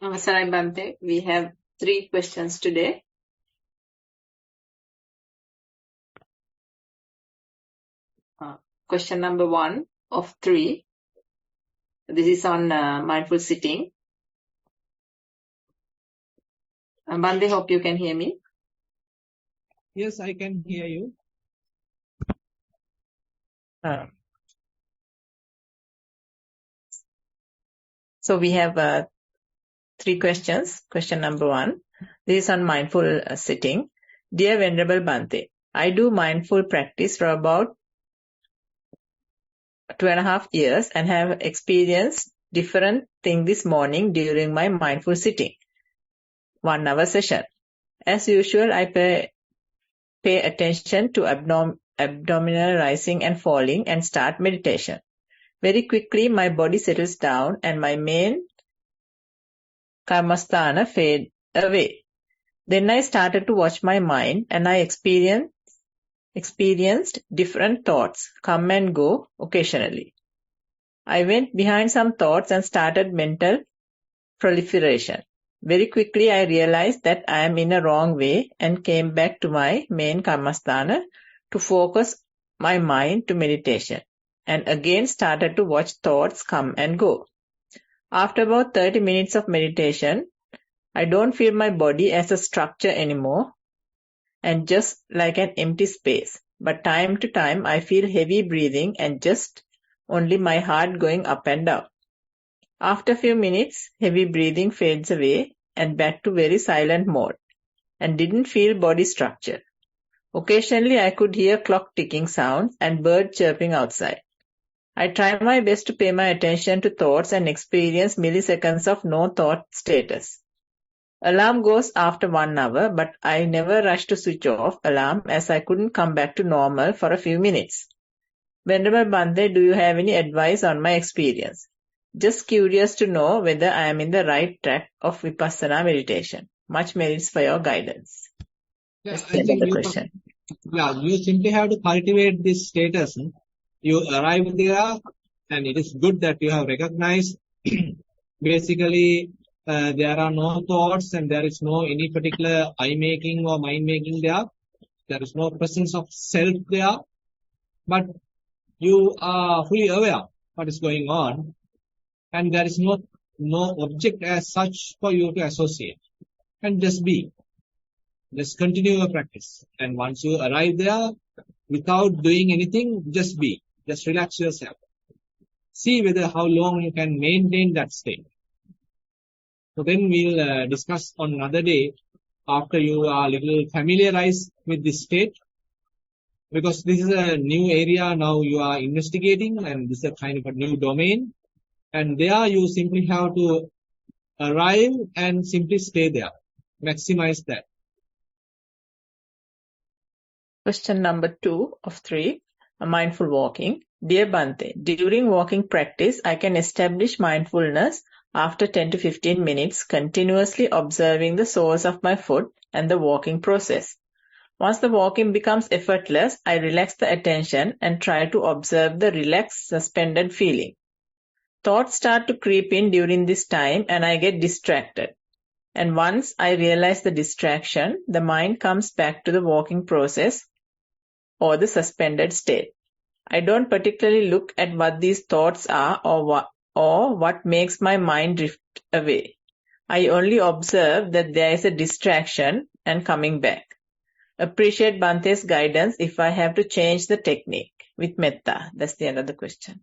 Namaskaram Bhante. We have 3 questions today. Question number 1 of 3. This is on mindful sitting. Bhante, hope you can hear me. Yes, I can hear you. So we have 3 questions. Question number 1. This is on mindful sitting. Dear Venerable Bhante, I do mindful practice for about 2.5 years and have experienced different things this morning during my mindful sitting. 1 hour session. As usual, I pay attention to abdominal rising and falling and start meditation. Very quickly, my body settles down and my main karmasthana fade away. Then I started to watch my mind and I experienced different thoughts come and go occasionally. I went behind some thoughts and started mental proliferation. Very quickly I realized that I am in a wrong way and came back to my main karmasthana to focus my mind to meditation and again started to watch thoughts come and go. After about 30 minutes of meditation, I don't feel my body as a structure anymore and just like an empty space. But time to time I feel heavy breathing and just only my heart going up and down. After a few minutes, heavy breathing fades away and back to very silent mode and didn't feel body structure. Occasionally I could hear clock ticking sounds and bird chirping outside. I try my best to pay my attention to thoughts and experience milliseconds of no thought status. Alarm goes after 1 hour, but I never rush to switch off alarm as I couldn't come back to normal for a few minutes. Venerable Bhante, do you have any advice on my experience? Just curious to know whether I am in the right track of Vipassana meditation. Much merits for your guidance. Yeah, That's I the think question. you simply have to cultivate this status. You arrive there and it is good that you have recognized basically there are no thoughts and there is no any particular eye making or mind making there. There is no presence of self there. But you are fully aware what is going on and there is no object as such for you to associate. And just be. Just continue your practice. And once you arrive there, without doing anything, just be. Just relax yourself. See whether how long you can maintain that state. So then we'll discuss on another day after you are a little familiarized with this state. Because this is a new area now you are investigating and this is a kind of a new domain. And there you simply have to arrive and simply stay there. Maximize that. Question number 2 of 3, mindful walking. Dear Bhante, during walking practice, I can establish mindfulness after 10 to 15 minutes, continuously observing the soles of my foot and the walking process. Once the walking becomes effortless, I relax the attention and try to observe the relaxed, suspended feeling. Thoughts start to creep in during this time and I get distracted. And once I realize the distraction, the mind comes back to the walking process or the suspended state. I don't particularly look at what these thoughts are or what makes my mind drift away. I only observe that there is a distraction and coming back. Appreciate Bhante's guidance if I have to change the technique with metta. That's the end of the question.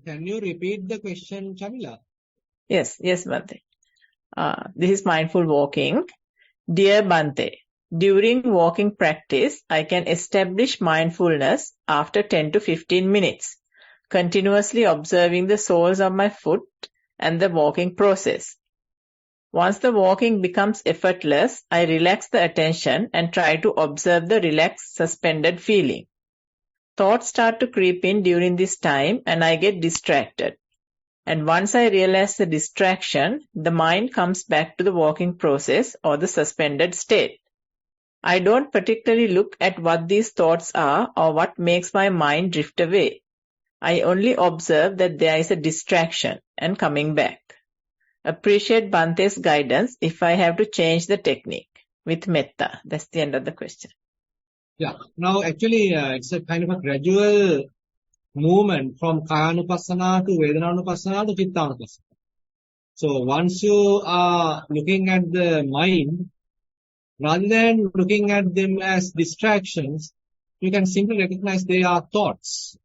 Can you repeat the question, Chamila? Yes, Bhante. This is mindful walking. Dear Bhante, during walking practice, I can establish mindfulness after 10 to 15 minutes, continuously observing the soles of my foot and the walking process. Once the walking becomes effortless, I relax the attention and try to observe the relaxed, suspended feeling. Thoughts start to creep in during this time and I get distracted. And once I realize the distraction, the mind comes back to the walking process or the suspended state. I don't particularly look at what these thoughts are or what makes my mind drift away. I only observe that there is a distraction and coming back. Appreciate Bante's guidance if I have to change the technique with metta. That's the end of the question. Yeah. Now, actually, it's a kind of a gradual movement from Kayanupassana to Vedananupassana to Chittanupassana. So, once you are looking at the mind, rather than looking at them as distractions, you can simply recognize they are thoughts.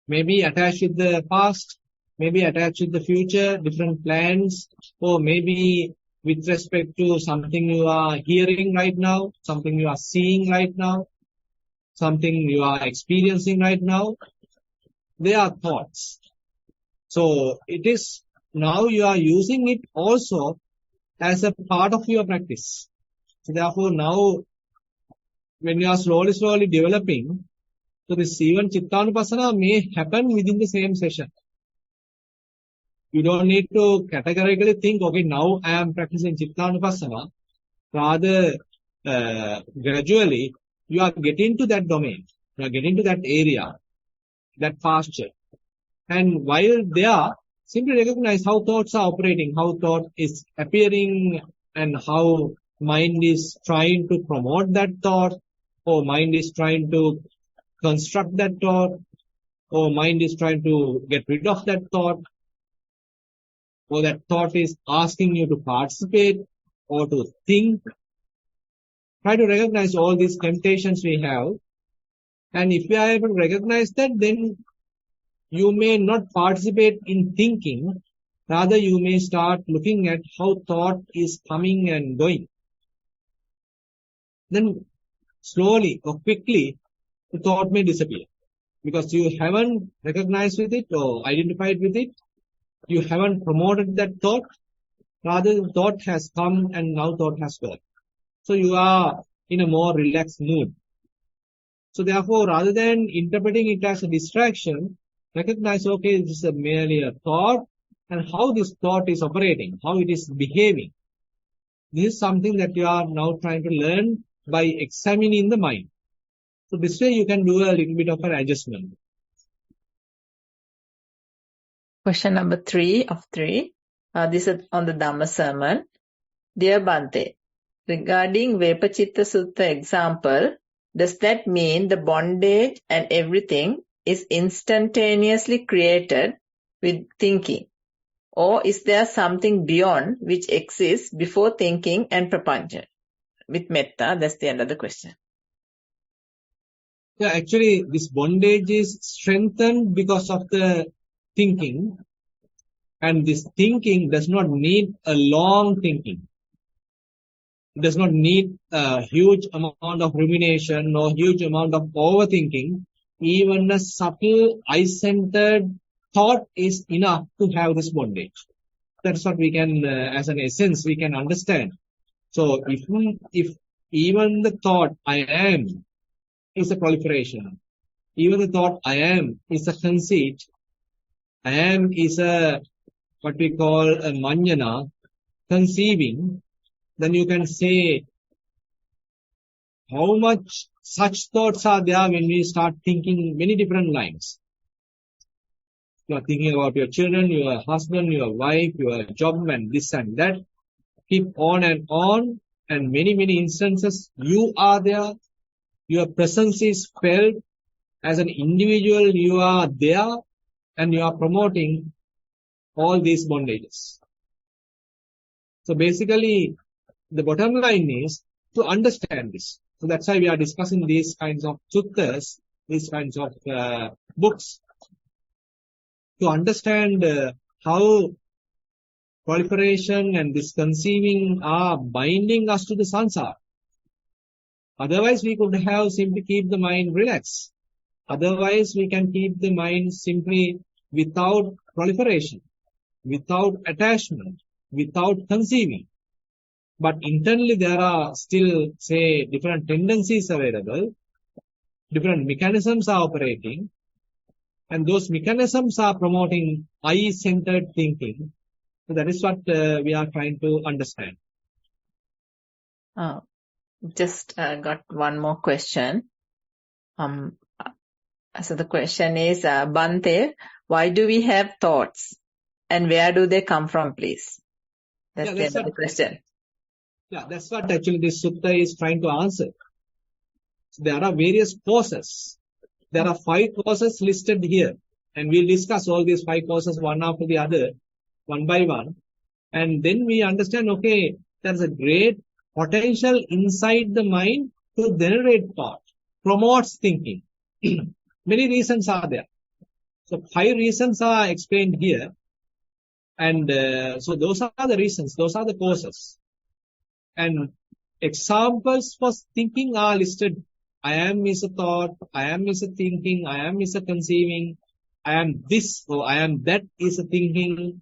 Maybe attached with the past, maybe attached with the future, different plans, or maybe with respect to something you are hearing right now, something you are seeing right now, something you are experiencing right now. They are thoughts. So it is now you are using it also as a part of your practice. So therefore now when you are slowly developing, so this even Chittanupassana may happen within the same session. You don't need to categorically think, okay, now I am practicing Chittanupassana. Rather, gradually, you are getting to that domain. You are getting to that area, that posture. And while there, simply recognize how thoughts are operating, how thought is appearing, and how mind is trying to promote that thought, or mind is trying to construct that thought, or mind is trying to get rid of that thought, or that thought is asking you to participate or to think. Try to recognize all these temptations we have. And if you are able to recognize that, then you may not participate in thinking. Rather, you may start looking at how thought is coming and going. Then slowly or quickly, the thought may disappear. Because you haven't recognized with it or identified with it. You haven't promoted that thought. Rather, the thought has come and now thought has gone. So you are in a more relaxed mood. So therefore, rather than interpreting it as a distraction, recognize, okay, this is merely a thought and how this thought is operating, how it is behaving. This is something that you are now trying to learn by examining the mind. So this way you can do a little bit of an adjustment. Question number 3 of 3. This is on the Dhamma sermon. Dear Bante, regarding Vepachitta Sutta example, does that mean the bondage and everything is instantaneously created with thinking? Or is there something beyond which exists before thinking and prapancha? With metta, that's the end of the question. Yeah, actually, this bondage is strengthened because of the thinking. And this thinking does not need a long thinking. It does not need a huge amount of rumination or huge amount of overthinking. Even a subtle, eye-centered thought is enough to have this bondage. That's what we can, as an essence, we can understand. So if even the thought I am is a proliferation, even the thought I am is a conceit, I am is a what we call a manjana, conceiving, then you can say how much such thoughts are there when we start thinking many different lines. You are thinking about your children, your husband, your wife, your job, and this and that. Keep on, and many instances you are there. Your presence is felt as an individual. You are there, and you are promoting all these bondages. So basically, the bottom line is to understand this. So that's why we are discussing these kinds of suttas, these kinds of books, to understand how proliferation and this conceiving are binding us to the samsara. Otherwise, we could have simply keep the mind relaxed. Otherwise, we can keep the mind simply without proliferation, without attachment, without conceiving. But internally there are still, say, different tendencies available, different mechanisms are operating, and those mechanisms are promoting I-centered thinking. So that is what we are trying to understand. Just got one more question. So the question is, Bante, why do we have thoughts and where do they come from, please? That's the question. Yeah, that's what actually this sutta is trying to answer. So there are various causes. There are 5 causes listed here. And we'll discuss all these 5 causes one after the other, one by one. And then we understand, okay, there's a great potential inside the mind to generate thought, promotes thinking. Many reasons are there. So 5 reasons are explained here. And so those are the reasons, those are the causes. And examples for thinking are listed. I am is a thought, I am is a thinking, I am is a conceiving, I am this or I am that is a thinking,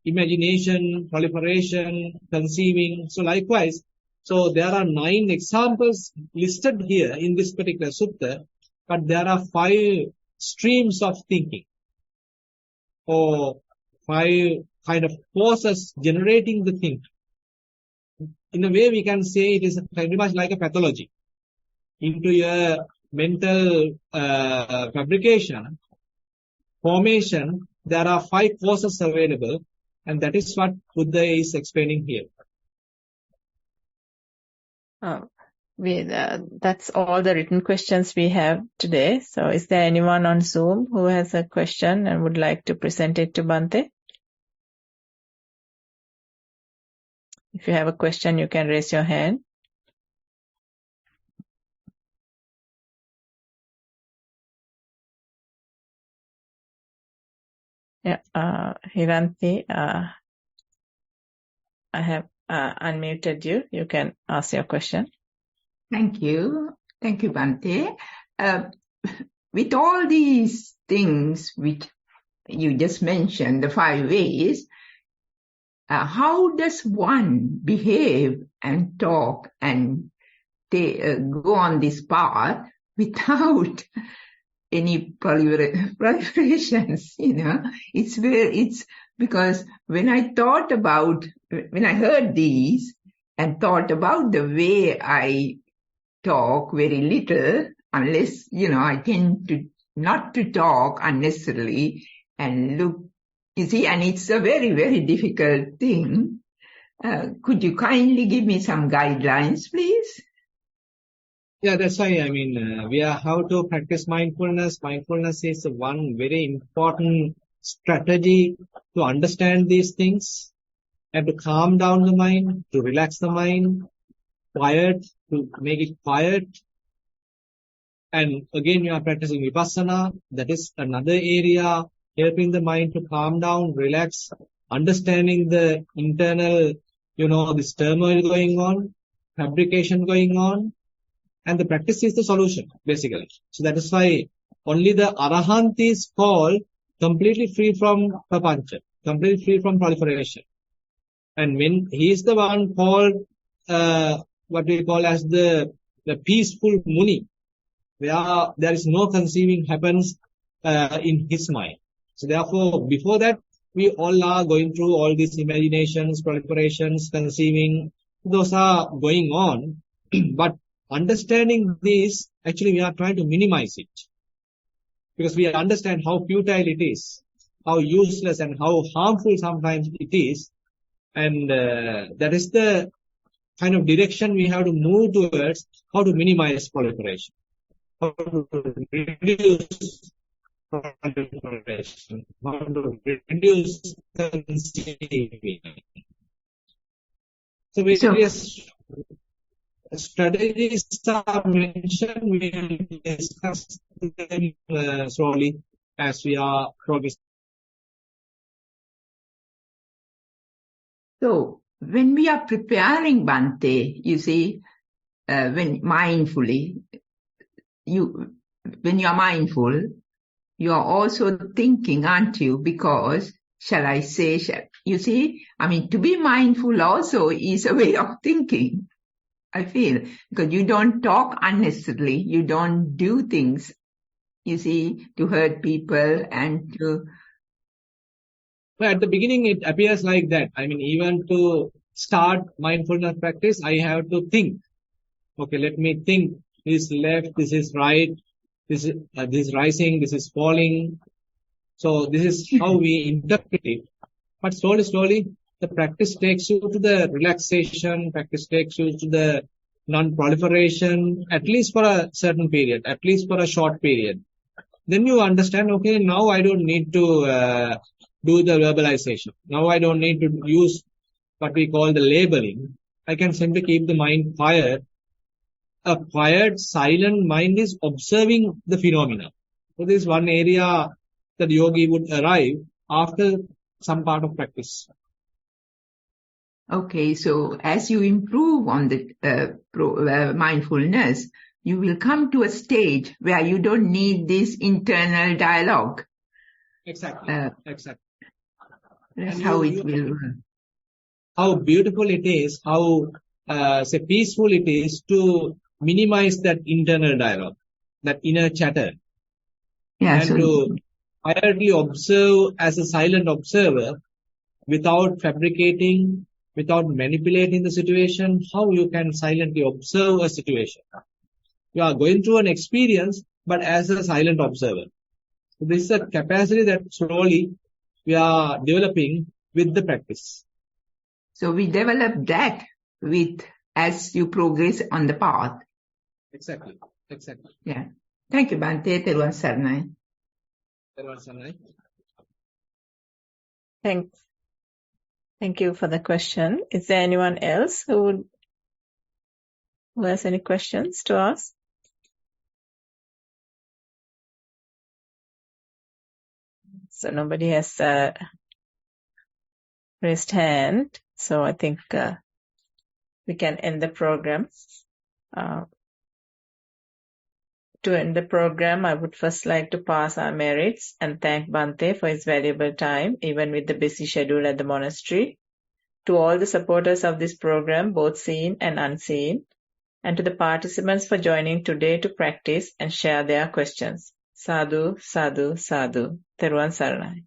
imagination, proliferation, conceiving. So likewise, so there are 9 examples listed here in this particular sutta, but there are 5 streams of thinking or 5 kind of forces generating the thinking. In a way, we can say it is very much like a pathology. Into your mental fabrication, formation, there are 5 forces available, and that is what Buddha is explaining here. That's all the written questions we have today. So is there anyone on Zoom who has a question and would like to present it to Bhante? If you have a question, you can raise your hand. Yeah, Hiranti, I have unmuted you. You can ask your question. Thank you. Thank you, Bhante. With all these things which you just mentioned, the 5 ways, how does one behave and talk and go on this path without any proliferations, It's because when I heard these and thought about the way I talk very little, unless, I tend to not to talk unnecessarily and look, and it's a very, very difficult thing. Could you kindly give me some guidelines, please? Yeah, that's why, we are how to practice mindfulness. Mindfulness is one very important strategy to understand these things and to calm down the mind, to relax the mind, quiet, to make it quiet. And again, you are practicing vipassana. That is another area, helping the mind to calm down, relax, understanding the internal, this turmoil going on, fabrication going on. And the practice is the solution, basically. So that is why only the Arahant is called completely free from prapancha, completely free from proliferation. And when he is the one called, what we call as the peaceful Muni, where there is no conceiving happens in his mind. So therefore, before that, we all are going through all these imaginations, proliferations, conceiving. Those are going on. But understanding this, actually we are trying to minimize it. Because we understand how futile it is, how useless and how harmful sometimes it is. And that is the kind of direction we have to move towards, how to minimize proliferation, how to reduce proliferation, how to reduce conceiving. So various strategies are mentioned. We will discuss them slowly as we are progressing. So, when we are preparing Bhante, when mindfully, when you are mindful, you are also thinking, aren't you? Because, to be mindful also is a way of thinking, I feel, because you don't talk unnecessarily, you don't do things, to hurt people and to... Well, at the beginning, it appears like that. Even to start mindfulness practice, I have to think. Okay, let me think. This is left, this is right, this is rising, this is falling. So this is how we interpret it. But slowly, the practice takes you to the relaxation, practice takes you to the non-proliferation, at least for a certain period, at least for a short period. Then you understand, okay, now I don't need to do the verbalization. Now I don't need to use what we call the labeling. I can simply keep the mind quiet. A quiet, silent mind is observing the phenomena. So this is one area that yogi would arrive after some part of practice. Okay, so as you improve on the mindfulness, you will come to a stage where you don't need this internal dialogue. Exactly. Exactly. That's And how it will work. How beautiful it is, how peaceful it is to minimize that internal dialogue, that inner chatter, Yeah, and to quietly observe as a silent observer without fabricating, without manipulating the situation. How you can silently observe a situation? You are going through an experience, but as a silent observer. So this is a capacity that slowly we are developing with the practice. So we develop that as you progress on the path. Exactly. Yeah. Thank you, Bhante. Theruwan saranai. Thank you for the question. Is there anyone else who has any questions to ask? So nobody has raised hand. So I think we can end the program. To end the program, I would first like to pass our merits and thank Bhante for his valuable time, even with the busy schedule at the monastery. To all the supporters of this program, both seen and unseen, and to the participants for joining today to practice and share their questions. Sadhu, sadhu, sadhu. Theruwan saranai.